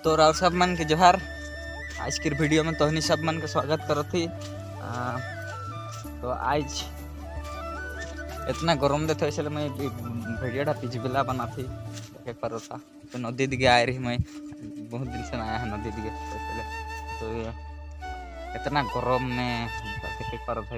तो राव सब मन के जोहार। आज की वीडियो में तोहनी सब मन के स्वागत करो थी। तो आज इतना गरम देते इसलिए मैं वीडियो पिछबिला बना थी देखे पर था। तो नदी दिखे आए रही, मैं बहुत दिन से आया है नदी दिखे इसलिए तो इतना गरम में देखे पर था।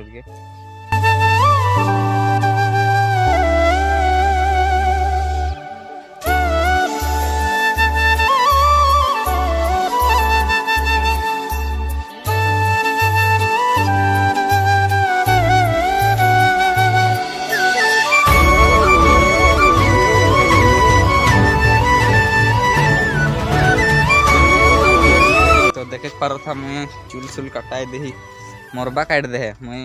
देखे पार था मैं चूल चूल कटाई दे मोरबा काट दे मैं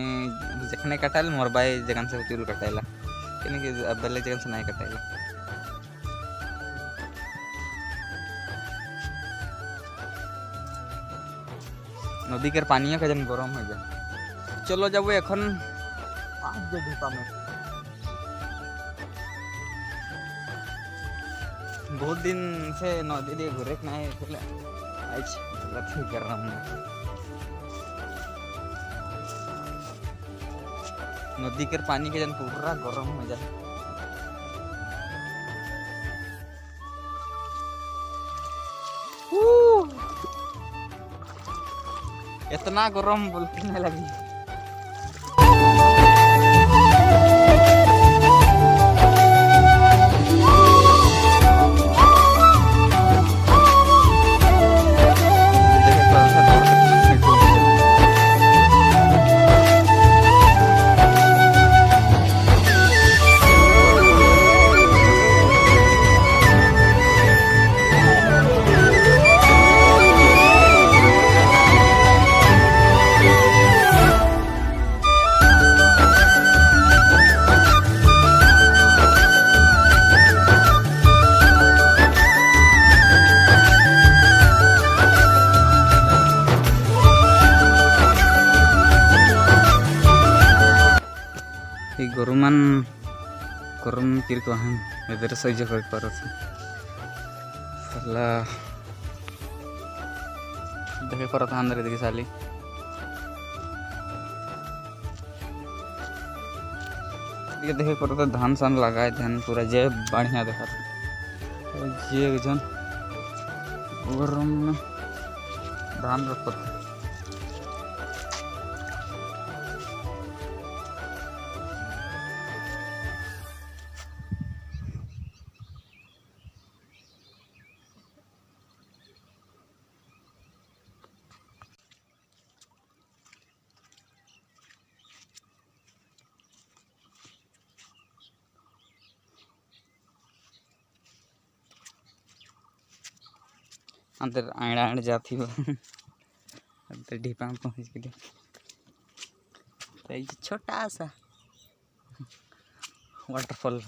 जखने कटाइल मोरबा जगह से चूल कटाइला कि बेले जगह से नहीं कटाइला। नदी के पानी का जन गरम हो जाए। चलो जब एखन ढीपा में बहुत दिन से नदी दिए घूरे नहीं आज कर रहा हूँ। नदी के पानी के जन पूरा गरम हो जाए। इतना गरम बोलने लगी। गरुमान गरम किरको हम इधर सही कर पर सला देखे पर था अंदर देखे साली ये देखे पर धान सान लगाए धान पूरा जे बढ़िया देखा जे जन गरम में धान रखो था। अंदर आड़ आड़ जाती हो अंदर ढीपा में पहुँच गए। तो छोटा सा वाटरफॉल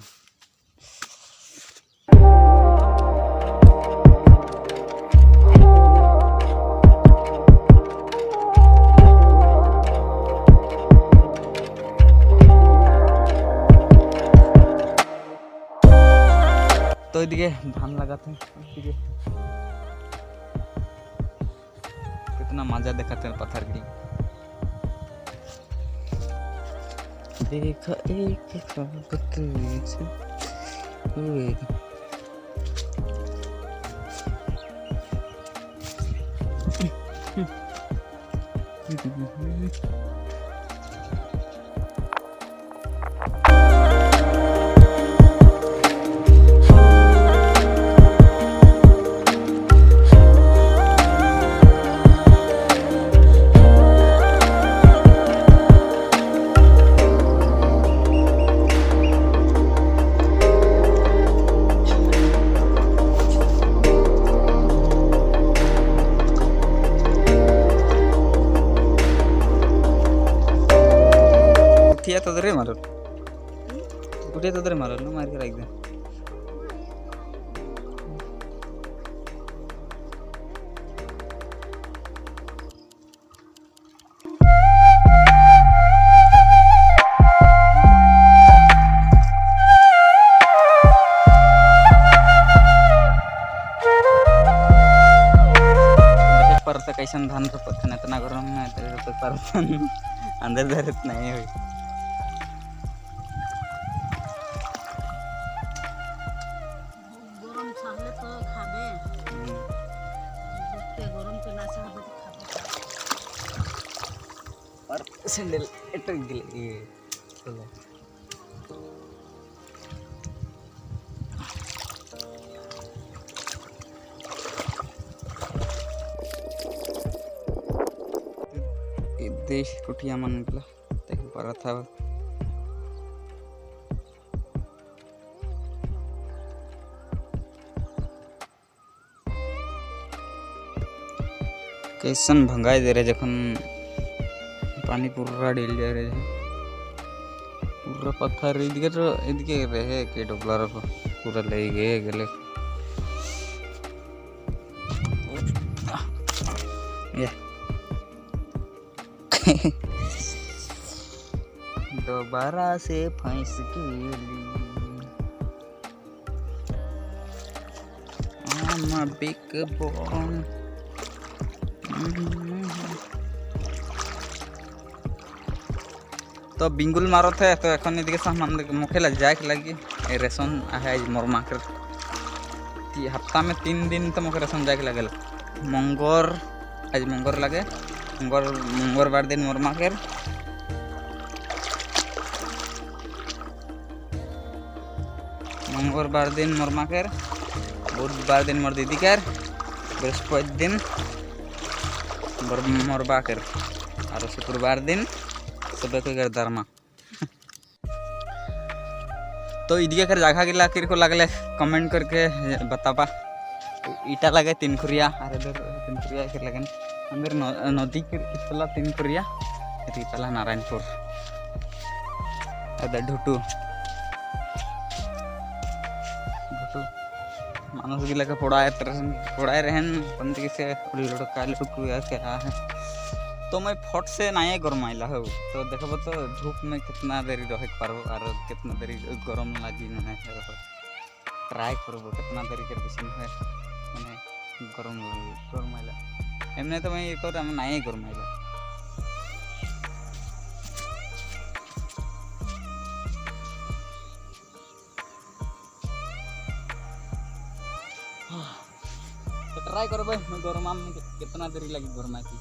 तो इधर धान लगाते हैं। कितना मजा दिखाते हैं पत्थर की। देखा तदरे मारल कुठे तदरे मारल ना मार के रख दे। कैसन धान रोपत इतना गरम में रोपे पारथन अंदर धरत नहीं हुई गरम चाहले तो खाबे ते गरम के ना चाहबे तो खाबे और सैंडल एटक गेले ये चलो देश कुटिया मन निकला देख पा रहा था कैसन भंगाई दे रहे जखन पानी पूरा डेल जा रहे पूरा पत्थर इदके रहे के डोबला पूरा ले गए गले ये दोबारा से फंस गेली I'm a big boy तो बिंगुल मारो थे तो एखन इदिके सामान मुखे लग जाए लगी रेशन है मोरमा कर हफ्ता में 3 दिन तो मुखे रेशन जाए लगल मंगोर आज मंगोर लगे मंगलवार दिन मोरमा कर मंगलवार दिन मोरमा कर बुधवार दिन मोर दीदी कर बृहस्पति दिन मोरबा कर और शुक्रवार दिन सब कोई कर धर्मा तो इदिके कर जगह गिला किर को लगले कमेंट करके बताबा ईटा लगे 3 खुरिया और इधर 3 खुरिया के लगन अंदर नदी के इतला 3 खुरिया इतला नारायणपुर अदर ढुटू मानुष गिला के फोड़ाए रहन पंती से लड़का लड़कू क्या है तो मैं फट से ना गरमाइला हो तो देखो तो धूप में कितना देरी रह पारबो और कितना देरी गरम लगी ना ट्राई करबो कितना देरी कर पीछे है माने गरमाइला एमने तो मैं ये कर हम ना गरमाइला तो ट्राई करबे मैं गरमा में कितना देरी लगी गरमा की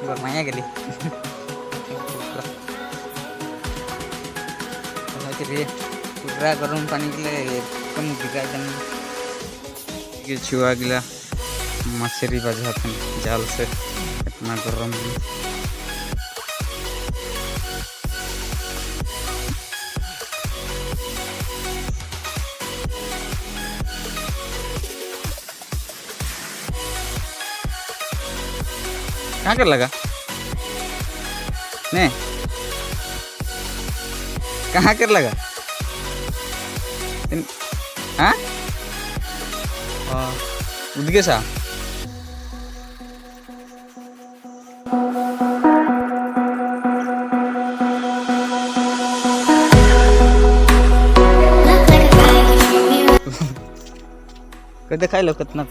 गरमाया गली पूरा गरम पानी के लिए कम गिरा के छुआ गिला मछली बजा जाल से इतना गरम कहाँ कर लगा ने कहाँ कर लगा हाँ उदगे सा दिखाई लो कितना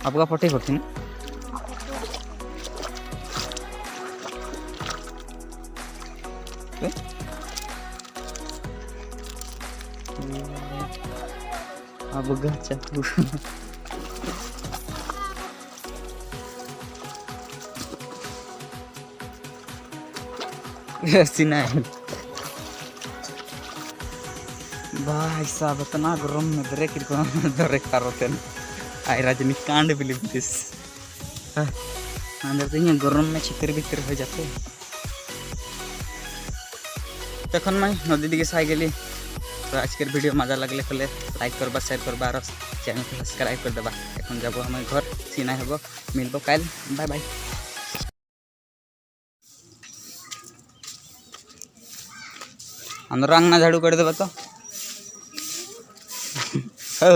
आपका पट्टी होती ना अब गाचा सीना है भाई साहब इतना गरम में दरे कारोते आई रजनीकांत बिलीव दिस अंदर तो ये गरम में छितर भितर हो जाते। तखन मैं नदी दिखे साई गेली। तो आजकेर भिडियो मजा लगले खोले लाइक करबा शेयर करबा और चैनल को सब्सक्राइब कर देबा। এখন যাব हम घर सीना हबो मिलबो काल बाय बाय। अंदर आंगना झाड़ू कर देबा तो। हो